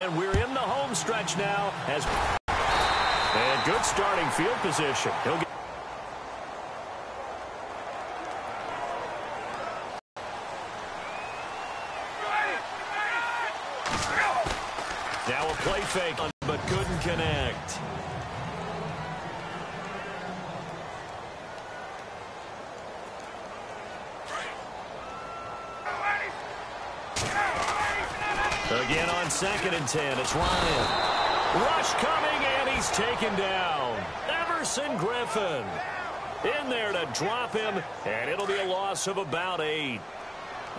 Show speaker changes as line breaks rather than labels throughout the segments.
And we're in the home stretch now. And good starting field position. He'll get now a play fake, but couldn't connect. Again on 2nd and 10, it's Ryan. Rush coming, and he's taken down. Everson Griffin in there to drop him, and it'll be a loss of about 8.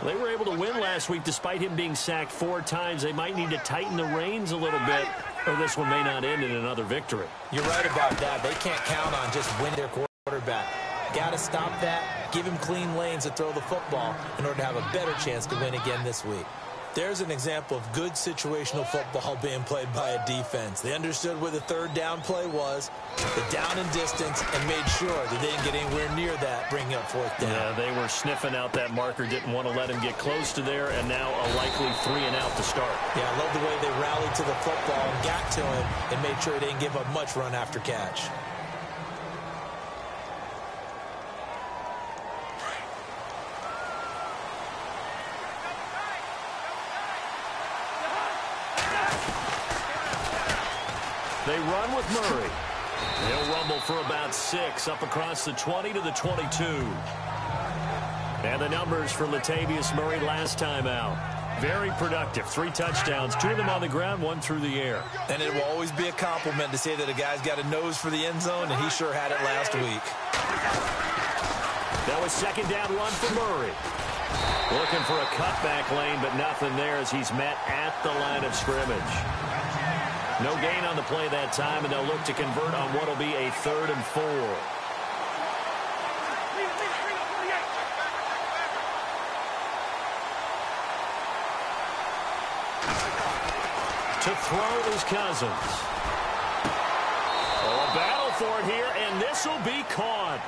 They were able to win last week despite him being sacked 4 times. They might need to tighten the reins a little bit, or this one may not end in another victory.
You're right about that. They can't count on just winning their quarterback. Got to stop that, give him clean lanes to throw the football in order to have a better chance to win again this week. There's an example of good situational football being played by a defense. They understood where the 3rd down play was, the down and distance, and made sure that they didn't get anywhere near that, bringing up 4th down.
Yeah, they were sniffing out that marker, didn't want to let him get close to there, and now a likely 3 and out to start.
Yeah, I love the way they rallied to the football and got to him and made sure they didn't give up much run after catch.
They run with Murray. He'll rumble for about 6 up across the 20 to the 22. And the numbers for Latavius Murray last time out. Very productive. 3 touchdowns, 2 of them on the ground, 1 through the air.
And it will always be a compliment to say that a guy's got a nose for the end zone, and he sure had it last week.
That was 2nd down run for Murray. Looking for a cutback lane, but nothing there as he's met at the line of scrimmage. No gain on the play that time, and they'll look to convert on what will be a 3rd and 4. To throw is Cousins. Oh, a battle for it here, and this will be caught.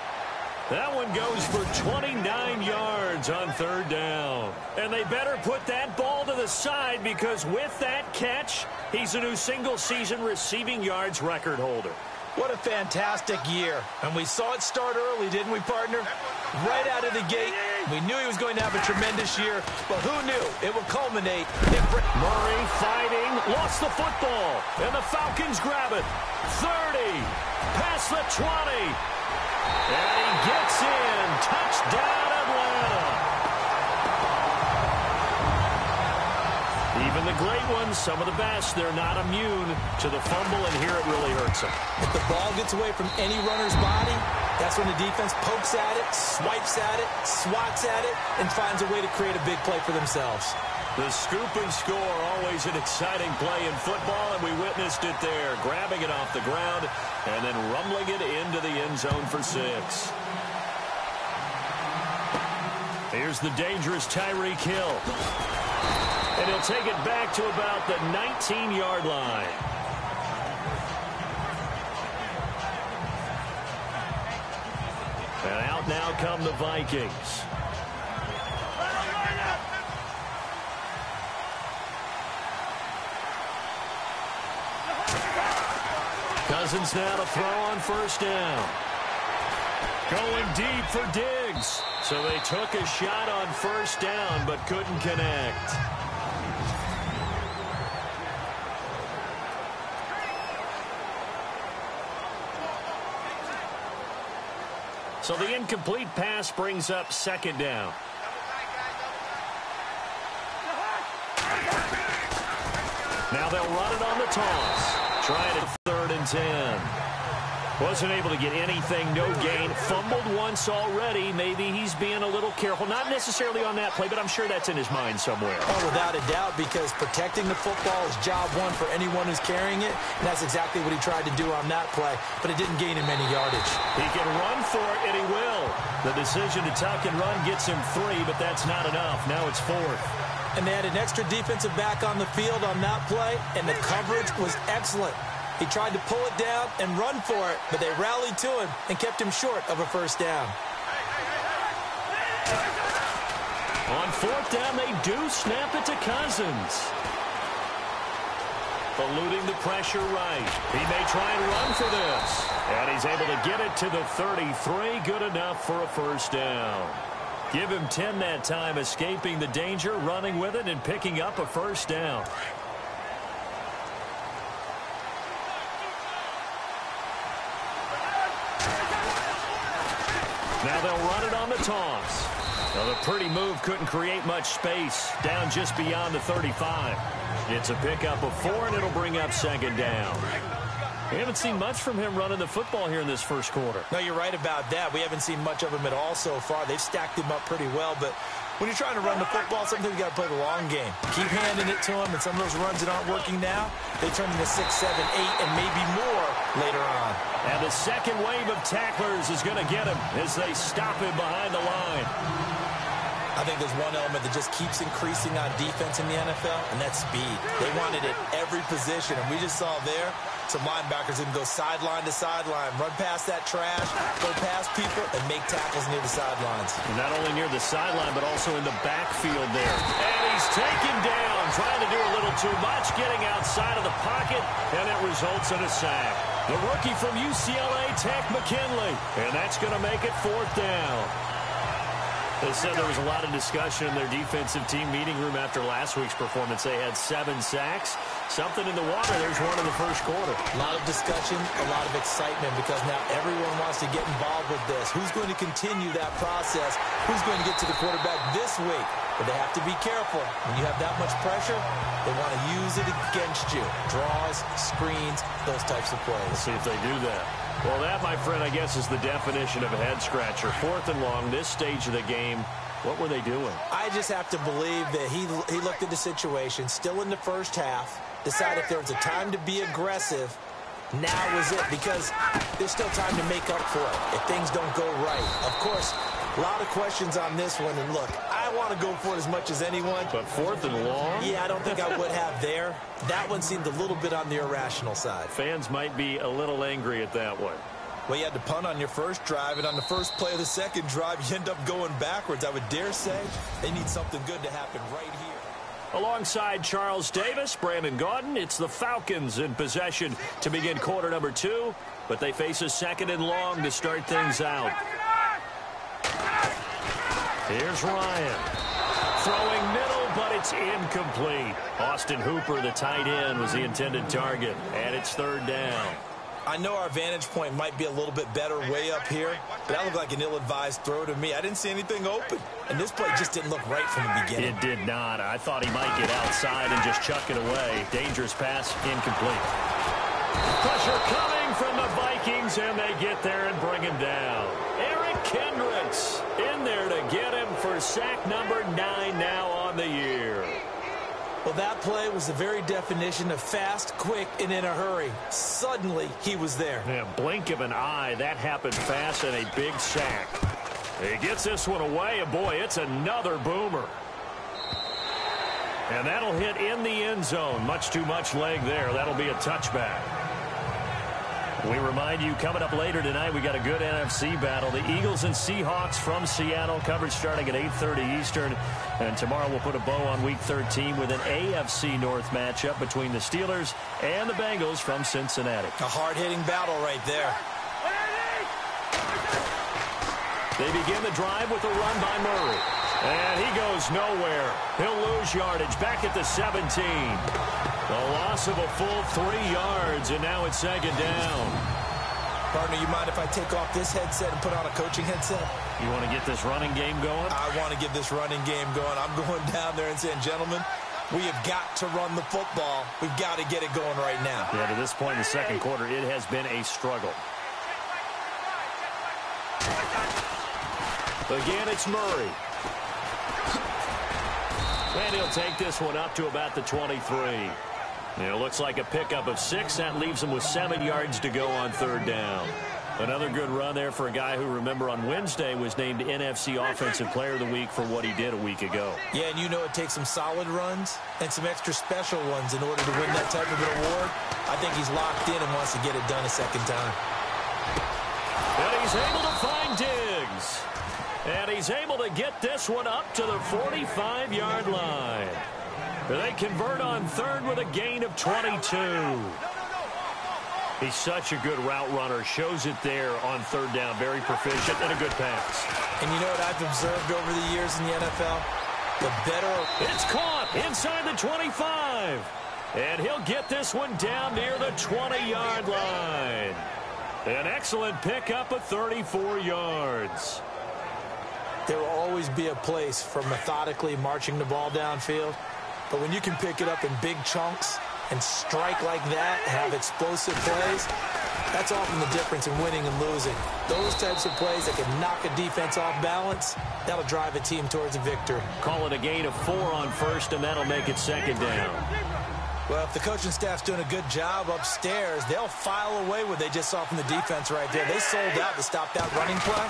That one goes for 29 yards on 3rd down. And they better put that ball to the side because with that catch, he's a new single-season receiving yards record holder.
What a fantastic year. And we saw it start early, didn't we, partner? Right out of the gate, we knew he was going to have a tremendous year, but who knew it would culminate in...
Murray fighting, lost the football, and the Falcons grab it. 30, past the 20. And he gets in. Touchdown, Atlanta. Even the great ones, some of the best, they're not immune to the fumble, and here it really hurts them.
If the ball gets away from any runner's body, that's when the defense pokes at it, swipes at it, swats at it, and finds a way to create a big play for themselves.
The scoop and score, always an exciting play in football, and we witnessed it there, grabbing it off the ground and then rumbling it into the end zone for 6. Here's the dangerous Tyreek Hill. And he'll take it back to about the 19-yard line. And out now come the Vikings. Cousins now to throw on 1st down. Going deep for Diggs. So they took a shot on 1st down but couldn't connect. So the incomplete pass brings up 2nd down. Now they'll run it on the toss. Trying it 3rd and 10. Wasn't able to get anything, no gain. Fumbled once already. Maybe he's being a little careful. Not necessarily on that play, but I'm sure that's in his mind somewhere.
Oh, without a doubt, because protecting the football is job 1 for anyone who's carrying it. And that's exactly what he tried to do on that play, but it didn't gain him any yardage.
He can run for it, and he will. The decision to tuck and run gets him 3, but that's not enough. Now it's 4th.
And they had an extra defensive back on the field on that play, and the coverage was excellent. He tried to pull it down and run for it, but they rallied to him and kept him short of a 1st down. On 4th down, they do snap it to Cousins.
eluding the pressure right. He may try and run for this. And he's able to get it to the 33. Good enough for a first down. Give him 10 that time, escaping the danger, running with it, and picking up a first down. Now they'll run it on the toss. Well, the pretty move couldn't create much space, down just beyond the 35. It's a pickup of 4, and it'll bring up second down. We haven't seen much from him running the football here in this first quarter.
No, you're right about that. We haven't seen much of him at all so far. They've stacked him up pretty well, but when you're trying to run the football, sometimes you got to play the long game. Keep handing it to him, and some of those runs that aren't working now, they turn into 6, 7, 8, and maybe more later on.
And the second wave of tacklers is going to get him as they stop him behind the line.
I think there's one element that just keeps increasing on defense in the NFL, and that's speed. They want it at every position, and we just saw there some linebackers that can go sideline to sideline, run past that trash, go past people, and make tackles near the sidelines.
And not only near the sideline, but also in the backfield there. And he's taken down, trying to do a little too much, getting outside of the pocket, and it results in a sack. The rookie from UCLA, Tech McKinley, and that's going to make it fourth down. They said there was a lot of discussion in their defensive team meeting room after last week's performance. They had 7 sacks. Something in the water. There's one in the first quarter.
A lot of discussion, a lot of excitement, because now everyone wants to get involved with this. Who's going to continue that process? Who's going to get to the quarterback this week? But they have to be careful. When you have that much pressure, they want to use it against you. Draws, screens, those types of plays.
Let's see if they do that. Well, that, my friend, I guess is the definition of a head-scratcher. 4th and long, this stage of the game. What were they doing?
I just have to believe that he looked at the situation, still in the first half, decided if there was a time to be aggressive, now was it, because there's still time to make up for it if things don't go right. Of course, a lot of questions on this one, and look, I want to go for it as much as anyone.
But 4th and long?
Yeah, I don't think I would have there. That one seemed a little bit on the irrational side.
Fans might be a little angry at that one.
Well, you had to punt on your first drive, and on the first play of the second drive, you end up going backwards. I would dare say they need something good to happen right here.
Alongside Charles Davis, Brandon Gaudin, it's the Falcons in possession to begin quarter number 2, but they face a 2nd and long to start things out. Here's Ryan. Throwing middle, but it's incomplete. Austin Hooper, the tight end, was the intended target, and it's 3rd down.
I know our vantage point might be a little bit better way up here, but that looked like an ill-advised throw to me. I didn't see anything open, and this play just didn't look right from the beginning.
It did not. I thought he might get outside and just chuck it away. Dangerous pass, incomplete. Pressure coming from the Vikings, and they get there and bring him down. Eric Kendricks in there to get him for sack number 9 now on the year.
Well, that play was the very definition of fast, quick, and in a hurry. Suddenly, he was there.
Yeah, blink of an eye. That happened fast, and a big sack. He gets this one away, and boy, it's another boomer. And that'll hit in the end zone. Much too much leg there. That'll be a touchback. We remind you, coming up later tonight, we got a good NFC battle. The Eagles and Seahawks from Seattle, coverage starting at 8:30 Eastern. And tomorrow we'll put a bow on Week 13 with an AFC North matchup between the Steelers and the Bengals from Cincinnati.
A hard-hitting battle right there.
They begin the drive with a run by Murray. And he goes nowhere. He'll lose yardage back at the 17. A loss of a full 3 yards, and now it's 2nd down.
Partner, you mind if I take off this headset and put on a coaching headset?
You want to get this running game going?
I want to get this running game going. I'm going down there and saying, gentlemen, we have got to run the football. We've got to get it going right now.
Yeah, to this point in the second quarter, it has been a struggle. Again, it's Murray. And he'll take this one up to about the 23. It looks like a pickup of 6. That leaves him with 7 yards to go on 3rd down. Another good run there for a guy who, remember, on Wednesday was named NFC Offensive Player of the Week for what he did a week ago.
Yeah, and you know it takes some solid runs and some extra special ones in order to win that type of an award. I think he's locked in and wants to get it done a second time.
And he's able to find Diggs. And he's able to get this one up to the 45-yard line. They convert on third with a gain of 22. He's such a good route runner. Shows it there on third down. Very proficient and a good pass.
And you know what I've observed over the years in the NFL? The better...
It's caught inside the 25. And he'll get this one down near the 20-yard line. An excellent pickup of 34 yards.
There will always be a place for methodically marching the ball downfield. But when you can pick it up in big chunks and strike like that, have explosive plays, that's often the difference in winning and losing. Those types of plays that can knock a defense off balance, that'll drive a team towards a victory.
Call it a gain of 4 on first, and that'll make it second down.
Well, if the coaching staff's doing a good job upstairs, they'll file away what they just saw from the defense right there. They sold out to stop that running play.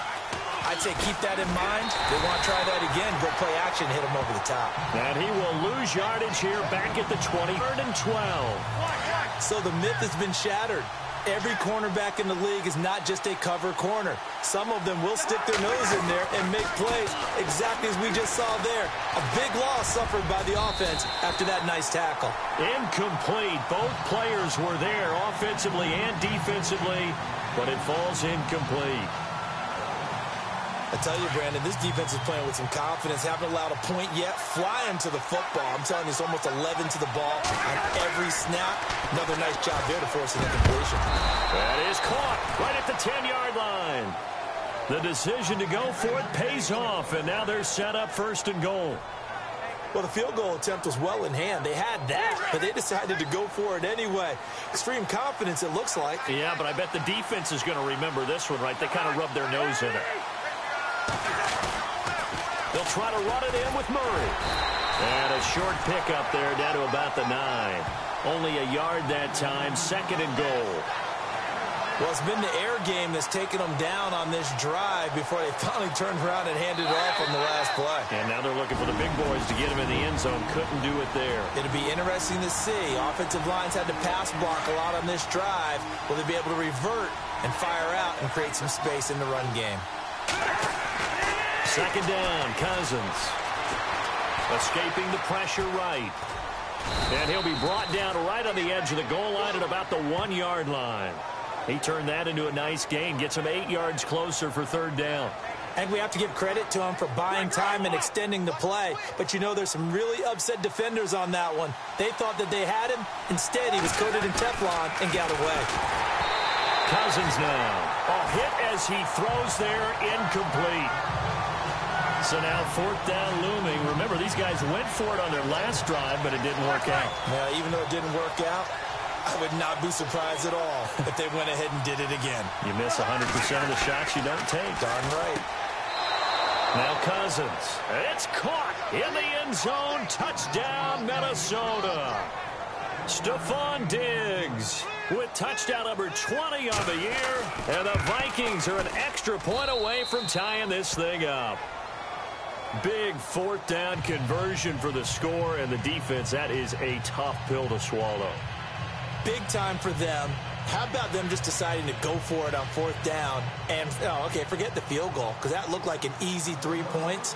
I'd say keep that in mind. They want to try that again. Go play action, hit them over the top.
And he will lose yardage here back at the 20. 3rd and 12.
So the myth has been shattered. Every cornerback in the league is not just a cover corner. Some of them will stick their nose in there and make plays exactly as we just saw there. A big loss suffered by the offense after that nice tackle.
Incomplete. Both players were there offensively and defensively, but it falls incomplete.
I tell you, Brandon, this defense is playing with some confidence. Haven't allowed a point yet. Flying to the football. I'm telling you, it's almost 11 to the ball on every snap. Another nice job there to force an incompletion.
That is caught right at the 10-yard line. The decision to go for it pays off, and now they're set up 1st and goal.
Well, the field goal attempt was well in hand. They had that, but they decided to go for it anyway. Extreme confidence, it looks like.
Yeah, but I bet the defense is going to remember this one, right? They kind of rubbed their nose in it. They'll try to run it in with Murray. And a short pickup there down to about the 9. Only a yard that time, 2nd and goal.
Well, it's been the air game that's taken them down on this drive before they finally turned around and handed it off on the last play.
And now they're looking for the big boys to get him in the end zone. Couldn't do it there.
It'll be interesting to see. Offensive lines had to pass block a lot on this drive. Will they be able to revert and fire out and create some space in the run game?
2nd down, Cousins. Escaping the pressure right. And he'll be brought down right on the edge of the goal line at about the 1-yard line. He turned that into a nice gain, gets him 8 yards closer for 3rd down.
And we have to give credit to him for buying time and extending the play. But you know, there's some really upset defenders on that one. They thought that they had him. Instead, he was coated in Teflon and got away.
Cousins now. A hit as he throws there, incomplete. So now 4th down looming. Remember, these guys went for it on their last drive, but it didn't work out.
Now, even though it didn't work out, I would not be surprised at all if they went ahead and did it again.
You miss 100% of the shots you don't take.
Darn right.
Now Cousins. It's caught in the end zone. Touchdown, Minnesota. Stephon Diggs with touchdown number 20 on the year. And the Vikings are an extra point away from tying this thing up. Big 4th down conversion for the score, and the defense, that is a tough pill to swallow.
Big time for them. How about them just deciding to go for it on 4th down? And, oh, okay, forget the field goal, because that looked like an easy 3 points.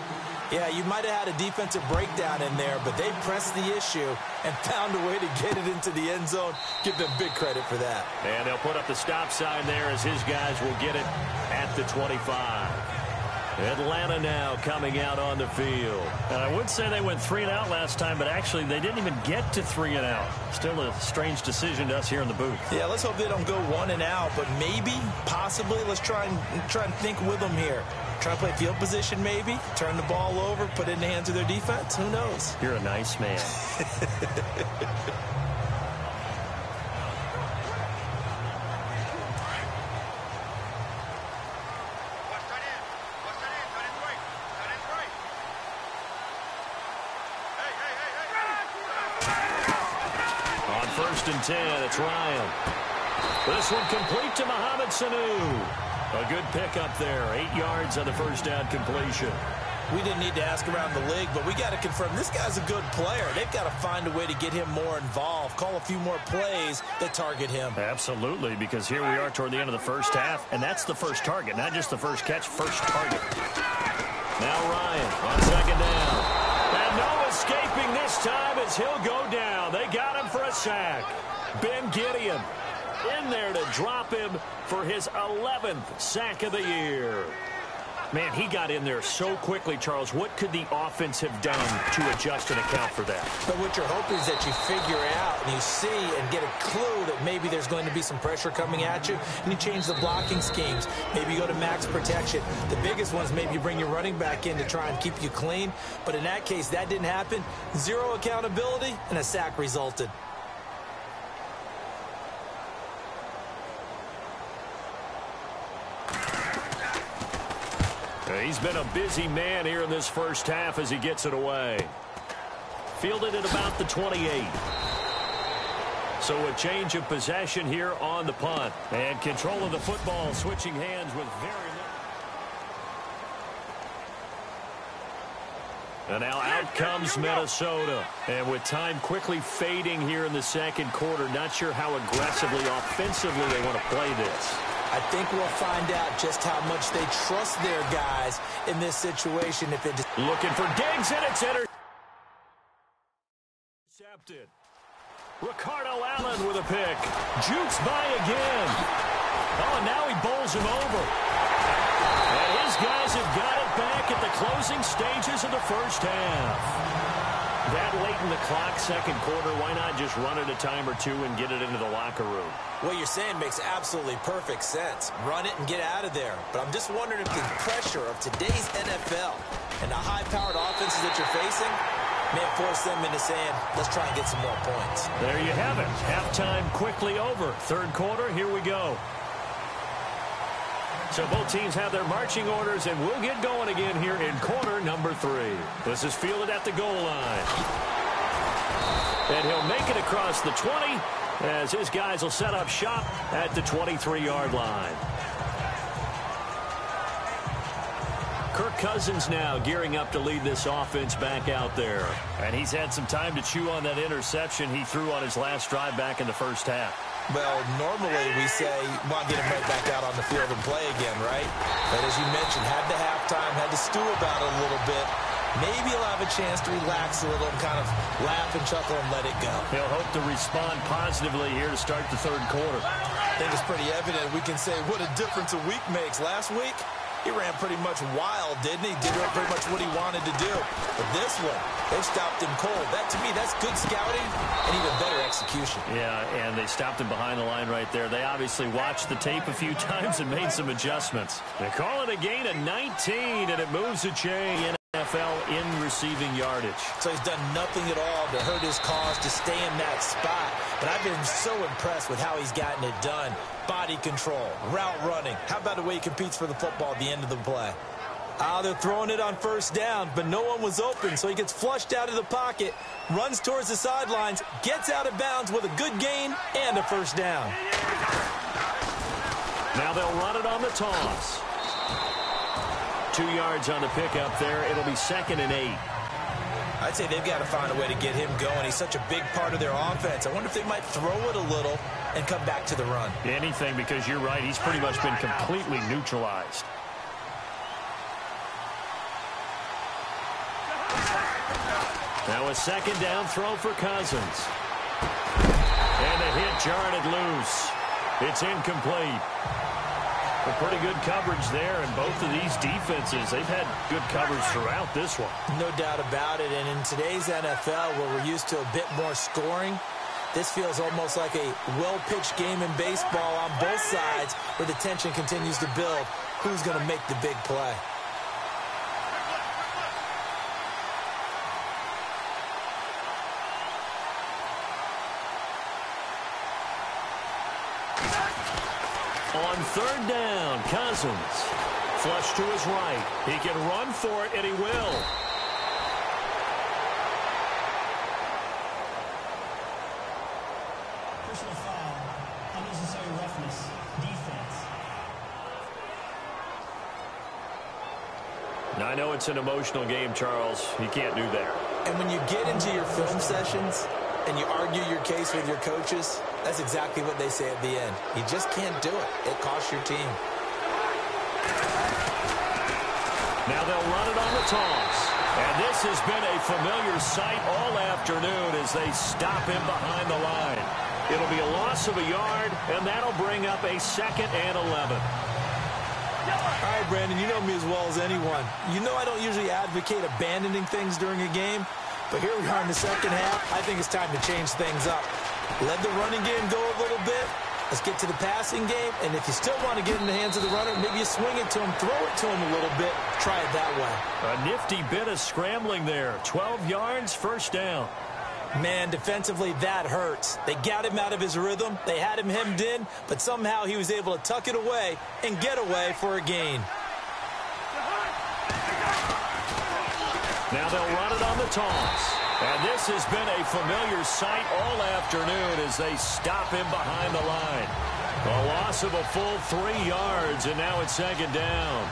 Yeah, you might have had a defensive breakdown in there, but they pressed the issue and found a way to get it into the end zone. Give them big credit for that.
And they'll put up the stop sign there as his guys will get it at the 25. Atlanta now coming out on the field. And I would say they went 3 and out last time, but actually they didn't even get to 3 and out. Still a strange decision to us here in the booth.
Yeah, let's hope they don't go 1 and out, but maybe, possibly, let's try and think with them here. Try to play field position maybe, turn the ball over, put it in the hands of their defense. Who knows?
You're a nice man. On 1st and 10, it's Ryan. This one complete to Mohamed Sanu. A good pickup there. 8 yards on the 1st down completion.
We didn't need to ask around the league, but we got to confirm this guy's a good player. They've got to find a way to get him more involved, call a few more plays that target him.
Absolutely, because here we are toward the end of the 1st half, and that's the first target, not just the first catch, first target. Now Ryan on 2nd down. And no escaping this. this time as he'll go down. They got him for a sack. Ben Gideon in there to drop him for his 11th sack of the year. Man, he got in there so quickly, Charles. What could the offense have done to adjust and account for that?
But what you're hoping is that you figure out and you see and get a clue that maybe there's going to be some pressure coming at you, and you change the blocking schemes. Maybe you go to max protection. The biggest one is maybe you bring your running back in to try and keep you clean. But in that case, that didn't happen. Zero accountability, and a sack resulted.
He's been a busy man here in this first half as he gets it away. Fielded at about the 28. So a change of possession here on the punt. And control of the football, switching hands with very little. And now out comes Minnesota. And with time quickly fading here in the second quarter, not sure how aggressively, offensively they want to play this.
I think we'll find out just how much they trust their guys in this situation. If it
looking for Diggs, and it's intercepted. Ricardo Allen with a pick. Jukes by again. Oh, and now he bowls him over. And his guys have got it back at the closing stages of the first half. That late in the clock, second quarter, why not just run it a time or two and get it into the locker room?
What you're saying makes absolutely perfect sense. Run it and get out of there. But I'm just wondering if the pressure of today's NFL and the high-powered offenses that you're facing may force them into saying, let's try and get some more points.
There you have it. Halftime quickly over. Third quarter, here we go. So both teams have their marching orders, and we'll get going again here in quarter number 3. This is fielded at the goal line. And he'll make it across the 20 as his guys will set up shop at the 23-yard line. Kirk Cousins now gearing up to lead this offense back out there. And he's had some time to chew on that interception he threw on his last drive back in the first half.
Well, normally we say, well, get him right back out on the field and play again, right? But as you mentioned, had the halftime, had to stew about it a little bit. Maybe he'll have a chance to relax a little and kind of laugh and chuckle and let it go.
He'll hope to respond positively here to start the third quarter.
I think it's pretty evident. We can say what a difference a week makes. Last week, he ran pretty much wild, didn't he? Did pretty much what he wanted to do. But this one, they've stopped him cold. That, to me, that's good scouting and even better execution.
Yeah, and they stopped him behind the line right there. They obviously watched the tape a few times and made some adjustments. They call it a gain of 19, and it moves the chain. NFL in receiving yardage.
So he's done nothing at all to hurt his cause to stay in that spot. But I've been so impressed with how he's gotten it done. Body control, route running. How about the way he competes for the football at the end of the play? They're throwing it on first down, but no one was open, so he gets flushed out of the pocket, runs towards the sidelines, gets out of bounds with a good gain and a first down.
Now they'll run it on the toss. 2 yards on the pickup there. It'll be 2nd and 8.
I'd say they've got to find a way to get him going. He's such a big part of their offense. I wonder if they might throw it a little and come back to the run.
Anything, because you're right. He's pretty much been completely neutralized. Now a 2nd down throw for Cousins. And the hit jarred loose. It's incomplete. A pretty good coverage there, and both of these defenses, they've had good coverage throughout this one.
No doubt about it, and in today's NFL, where we're used to a bit more scoring, this feels almost like a well-pitched game in baseball on both sides, where the tension continues to build. Who's going to make the big play?
On 3rd down, Cousins. Flush to his right. He can run for it, and he will.
Personal foul, unnecessary roughness, defense.
Now, I know it's an emotional game, Charles. You can't do that.
And when you get into your film sessions and you argue your case with your coaches, that's exactly what they say at the end. You just can't do it. It costs your team.
Now they'll run it on the toss. And this has been a familiar sight all afternoon as they stop him behind the line. It'll be a loss of a yard, and that'll bring up a 2nd and 11.
All right, Brandon, you know me as well as anyone. You know I don't usually advocate abandoning things during a game, but here we are in the second half. I think it's time to change things up. Let the running game go a little bit. Let's get to the passing game, and if you still want to get in the hands of the runner, maybe you swing it to him, throw it to him a little bit, try it that way.
A nifty bit of scrambling there. 12 yards, 1st down.
Man, defensively, that hurts. They got him out of his rhythm. They had him hemmed in, but somehow he was able to tuck it away and get away for a gain.
Now they'll run it on the toss. And this has been a familiar sight all afternoon as they stop him behind the line. A loss of a full 3 yards, and now it's 2nd down.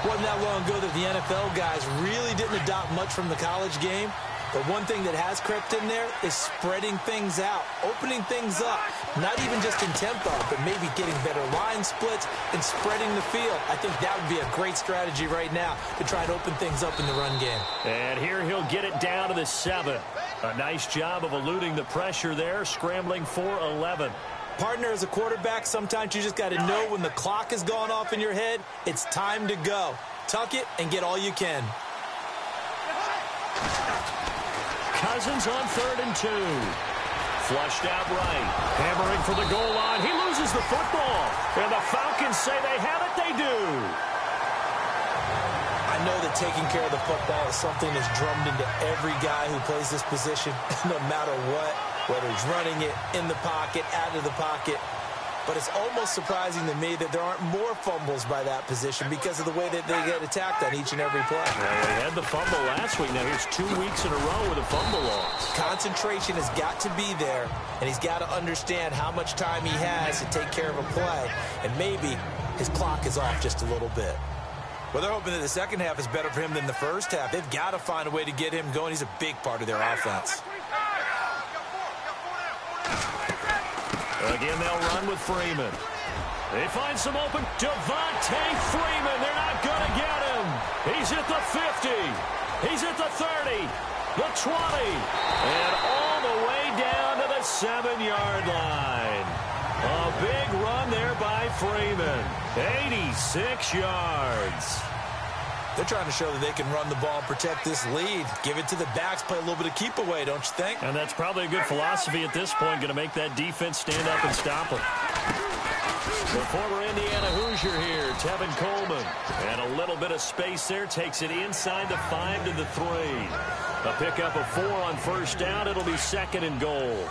Wasn't that long ago that the NFL guys really didn't adopt much from the college game. But one thing that has crept in there is spreading things out, opening things up, not even just in tempo, but maybe getting better line splits and spreading the field. I think that would be a great strategy right now to try and open things up in the run game.
And here he'll get it down to the 7. A nice job of eluding the pressure there, scrambling for 11.
Partner, as a quarterback, sometimes you just got to know when the clock has gone off in your head, it's time to go. Tuck it and get all you can.
Cousins on 3rd and 2. Flushed out right. Hammering for the goal line. He loses the football. And the Falcons say they have it. They do.
I know that taking care of the football is something that's drummed into every guy who plays this position, no matter what, whether he's running it, in the pocket, out of the pocket. But it's almost surprising to me that there aren't more fumbles by that position because of the way that they get attacked on each and every play.
Well, they had the fumble last week. Now here's 2 weeks in a row with a fumble loss.
Concentration has got to be there, and he's got to understand how much time he has to take care of a play. And maybe his clock is off just a little bit. Well, they're hoping that the second half is better for him than the first half. They've got to find a way to get him going. He's a big part of their offense.
Again, they'll run with Freeman. They find some open. Devontae Freeman. They're not going to get him. He's at the 50. He's at the 30. The 20. And all the way down to the 7-yard line. A big run there by Freeman. 86 yards.
They're trying to show that they can run the ball and protect this lead. Give it to the backs, play a little bit of keep away, don't you think?
And that's probably a good philosophy at this point, going to make that defense stand up and stop them. The former Indiana Hoosier here, Tevin Coleman. And a little bit of space there, takes it inside the 5 to the 3. A pickup of 4 on 1st down. It'll be 2nd and goal.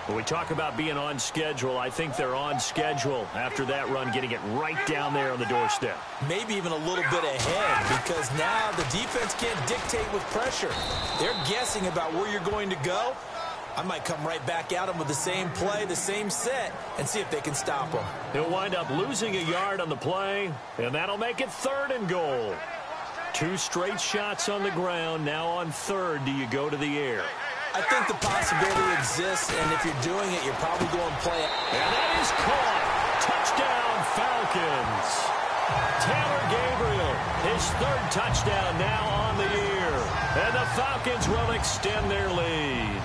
When we talk about being on schedule, I think they're on schedule after that run, getting it right down there on the doorstep.
Maybe even a little bit ahead, because now the defense can't dictate with pressure. They're guessing about where you're going to go. I might come right back at them with the same play, the same set, and see if they can stop them.
He'll wind up losing a yard on the play, and that'll make it 3rd and goal. 2 straight shots on the ground. Now on 3rd, do you go to the air?
I think the possibility exists, and if you're doing it, you're probably going to play it.
And that is caught. Touchdown, Falcons. Taylor Gabriel, his 3rd touchdown now on the year. And the Falcons will extend their lead.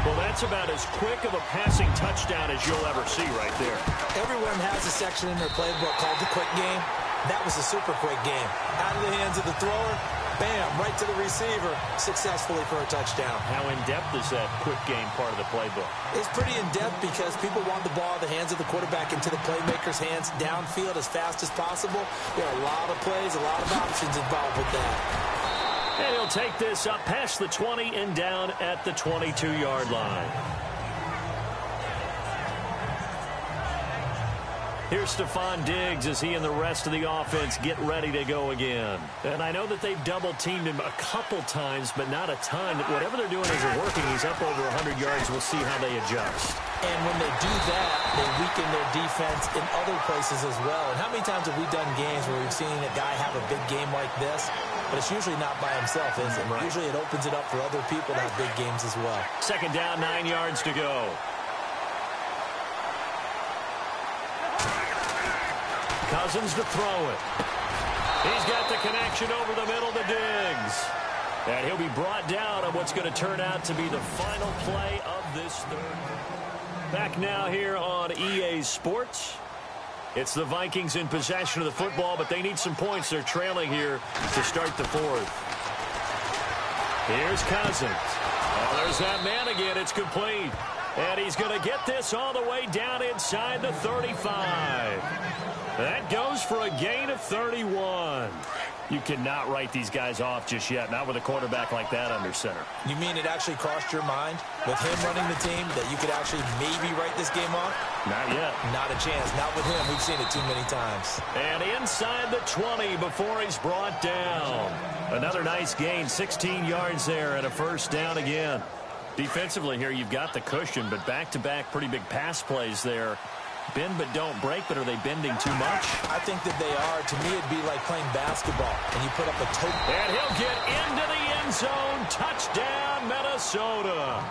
Well, that's about as quick of a passing touchdown as you'll ever see right there.
Everyone has a section in their playbook called the quick game. That was a super quick game. Out of the hands of the thrower, bam, right to the receiver, successfully for a touchdown.
How in-depth is that quick game part of the playbook?
It's pretty in-depth because people want the ball in the hands of the quarterback into the playmaker's hands downfield as fast as possible. There are a lot of plays, a lot of options involved with that.
And he'll take this up past the 20 and down at the 22-yard line. Here's Stephon Diggs as he and the rest of the offense get ready to go again. And I know that they've double-teamed him a couple times, but not a ton. Whatever they're doing isn't working. He's up over 100 yards. We'll see how they adjust.
And when they do that, they weaken their defense in other places as well. And how many times have we done games where we've seen a guy have a big game like this? But it's usually not by himself, is it? Right. Usually it opens it up for other people to have big games as well.
2nd down, 9 yards to go. Cousins to throw it. He's got the connection over the middle to Diggs. And he'll be brought down on what's going to turn out to be the final play of this third. Back now here on EA Sports. It's the Vikings in possession of the football, but they need some points. They're trailing here to start the fourth. Here's Cousins. Oh, there's that man again. It's complete. And he's going to get this all the way down inside the 35. That goes for a gain of 31. You cannot write these guys off just yet, not with a quarterback like that under center.
You mean it actually crossed your mind with him running the team that you could actually maybe write this game off?
Not yet.
Not a chance. Not with him. We've seen it too many times.
And inside the 20 before he's brought down. Another nice gain, 16 yards there and a first down again. Defensively here, you've got the cushion, but back-to-back pretty big pass plays there. Bend but don't break, but are they bending too much?
I think that they are. To me, it'd be like playing basketball, and you put up a toe.
And he'll get into the end zone. Touchdown, Minnesota.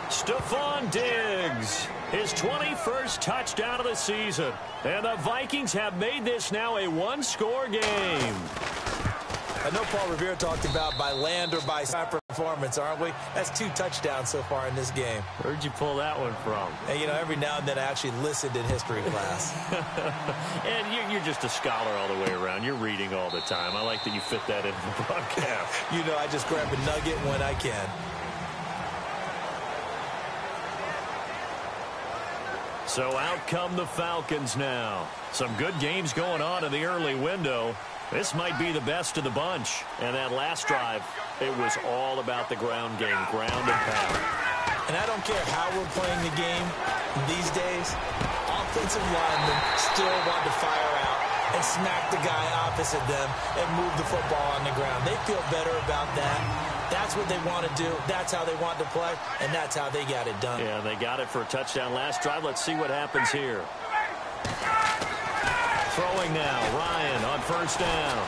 Stephon Diggs, his 21st touchdown of the season. And the Vikings have made this now a one-score game.
I know Paul Revere talked about by land or by side performance, aren't we? That's 2 touchdowns so far in this game.
Where'd you pull that one from?
And, you know, every now and then I actually listened in history class.
And you're just a scholar all the way around. You're reading all the time. I like that you fit that in the broadcast.
You know, I just grab a nugget when I can.
So out come the Falcons now. Some good games going on in the early window. This might be the best of the bunch. And that last drive, it was all about the ground game, ground and pound.
And I don't care how we're playing the game these days, offensive linemen still want to fire out and smack the guy opposite them and move the football on the ground. They feel better about that. That's what they want to do. That's how they want to play, and that's how they got it done.
Yeah, they got it for a touchdown last drive. Let's see what happens here. Throwing now, Ryan on first down.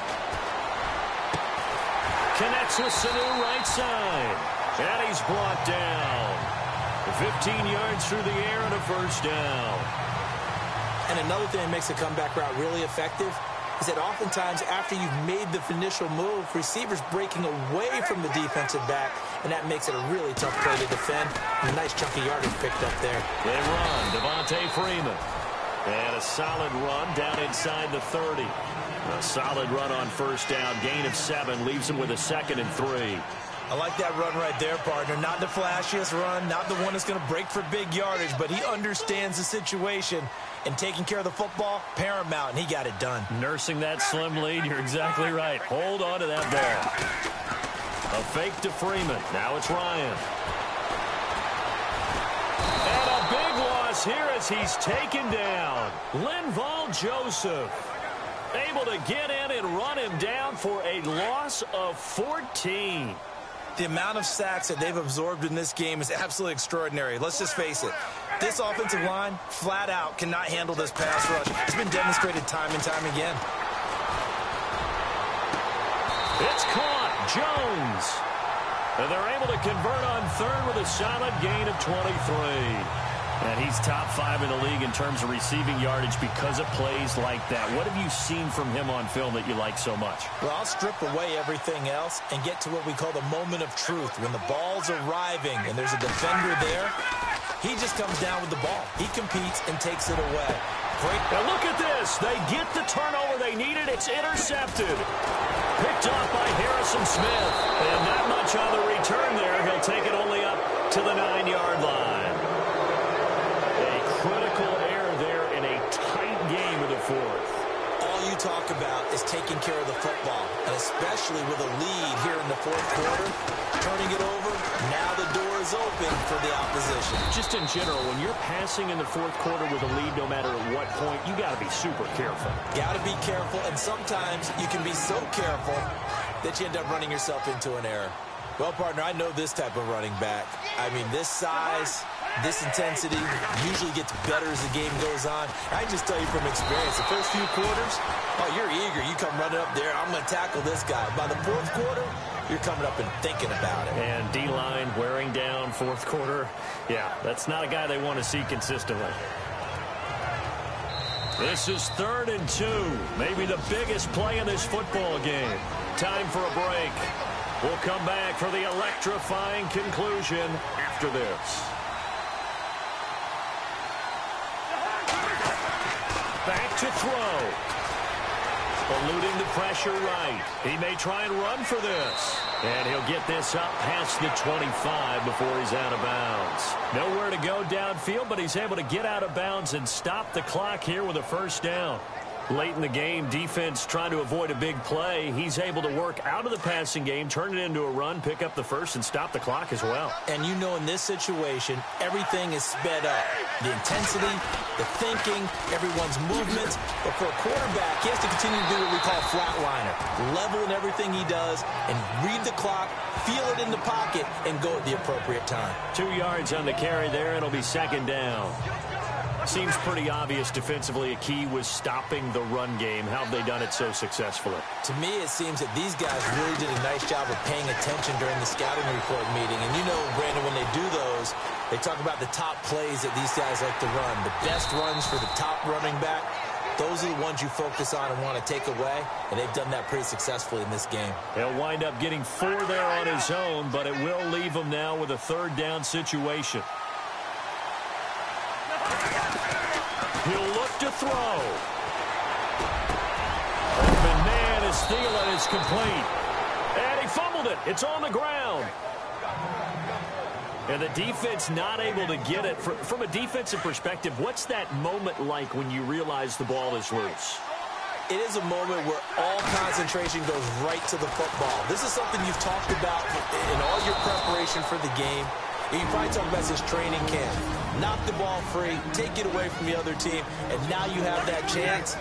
Connects with Sanu right side. And he's brought down. 15 yards through the air and a first down.
And another thing that makes the comeback route really effective is that oftentimes after you've made the initial move, receivers breaking away from the defensive back, and that makes it a really tough play to defend. And a nice chunky yardage picked up there.
They run, Devontae Freeman. And a solid run down inside the 30. A solid run on first down. Gain of 7 leaves him with a 2nd and 3.
I like that run right there, partner. Not the flashiest run, not the one that's going to break for big yardage, but he understands the situation. And taking care of the football, paramount, and he got it done.
Nursing that slim lead, you're exactly right. Hold on to that ball. A fake to Freeman. Now it's Ryan. And a big loss here as he's taken down. Linval Joseph able to get in and run him down for a loss of 14.
The amount of sacks that they've absorbed in this game is absolutely extraordinary. Let's just face it. This offensive line, flat out, cannot handle this pass rush. It's been demonstrated time and time again.
It's caught. Jones. And they're able to convert on third with a solid gain of 23. And he's top 5 in the league in terms of receiving yardage because of plays like that. What have you seen from him on film that you like so much?
Well, I'll strip away everything else and get to what we call the moment of truth. When the ball's arriving and there's a defender there, he just comes down with the ball. He competes and takes it away. Great.
Now look at this. They get the turnover they needed. It's intercepted. Picked off by Harrison Smith. And not much on the return there. He'll take it only up to the 9-yard line. Critical error there in a tight game of the fourth.
All you talk about is taking care of the football, and especially with a lead here in the fourth quarter, turning it over, now the door is open for the opposition.
Just in general, when you're passing in the fourth quarter with a lead, no matter at what point, you got to be super careful.
Got to be careful, and sometimes you can be so careful that you end up running yourself into an error. Well, partner, I know this type of running back. I mean, this size, this intensity usually gets better as the game goes on. I can just tell you from experience, the first few quarters, oh, you're eager. You come running up there, I'm going to tackle this guy. By the fourth quarter, you're coming up and thinking about it.
And D-line wearing down fourth quarter. Yeah, that's not a guy they want to see consistently. This is 3rd and 2. Maybe the biggest play in this football game. Time for a break. We'll come back for the electrifying conclusion after this. Back to throw. Eluding the pressure right. He may try and run for this. And he'll get this up past the 25 before he's out of bounds. Nowhere to go downfield, but he's able to get out of bounds and stop the clock here with a first down. Late in the game, defense trying to avoid a big play. He's able to work out of the passing game, turn it into a run, pick up the first, and stop the clock as well.
And you know in this situation, everything is sped up. The intensity, the thinking, everyone's movements. But for a quarterback, he has to continue to do what we call flatliner. Level in everything he does and read the clock, feel it in the pocket, and go at the appropriate time. 2
yards on the carry there. It'll be 2nd down. Seems pretty obvious defensively a key was stopping the run game. How have they done it so successfully?
To me, it seems that these guys really did a nice job of paying attention during the scouting report meeting. And you know, Brandon, when they do those, they talk about the top plays that these guys like to run. The best runs for the top running back, those are the ones you focus on and want to take away. And they've done that pretty successfully in this game.
He'll wind up getting 4 there on his own, but it will leave him now with a 3rd down situation. He'll look to throw. Open man is Thielen is complete. And he fumbled it. It's on the ground. And the defense not able to get it. From a defensive perspective, what's that moment like when you realize the ball is loose?
It is a moment where all concentration goes right to the football. This is something you've talked about in all your preparation for the game. You probably talk about this training camp. Knock the ball free, take it away from the other team, and now you have that chance.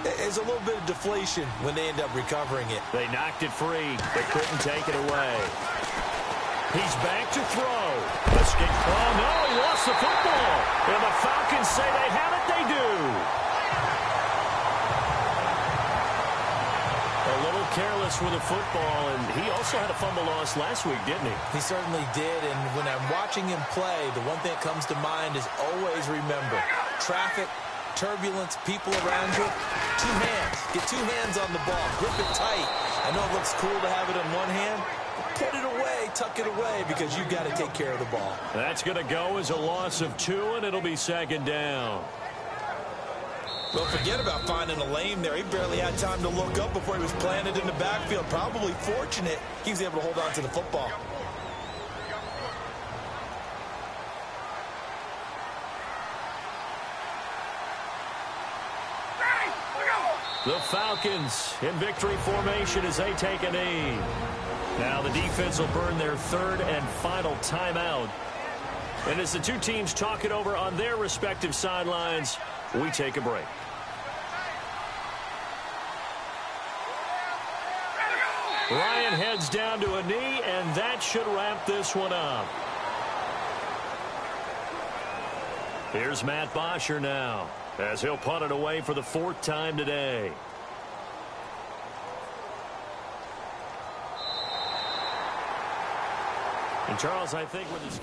There's a little bit of deflation when they end up recovering it.
They knocked it free. They couldn't take it away. He's back to throw. Oh, no, he lost the football. And the Falcons say they have it. They do. A little careless with the football, and he also had a fumble loss last week, didn't he?
He certainly did, and when I'm watching him play, the one thing that comes to mind is always remember, traffic, turbulence, people around you, 2 hands. Get 2 hands on the ball. Grip it tight. I know it looks cool to have it in one hand. Put it away, tuck it away, because you've got to take care of the ball.
That's going to go as a loss of 2, and it'll be 2nd down.
Well, forget about finding a lane there. He barely had time to look up before he was planted in the backfield. Probably fortunate he was able to hold on to the football.
The Falcons in victory formation as they take a knee. Now the defense will burn their 3rd and final timeout. And as the two teams talk it over on their respective sidelines, we take a break. Ryan heads down to a knee, and that should wrap this one up. Here's Matt Bosher now, as he'll punt it away for the 4th time today. And Charles, I think with his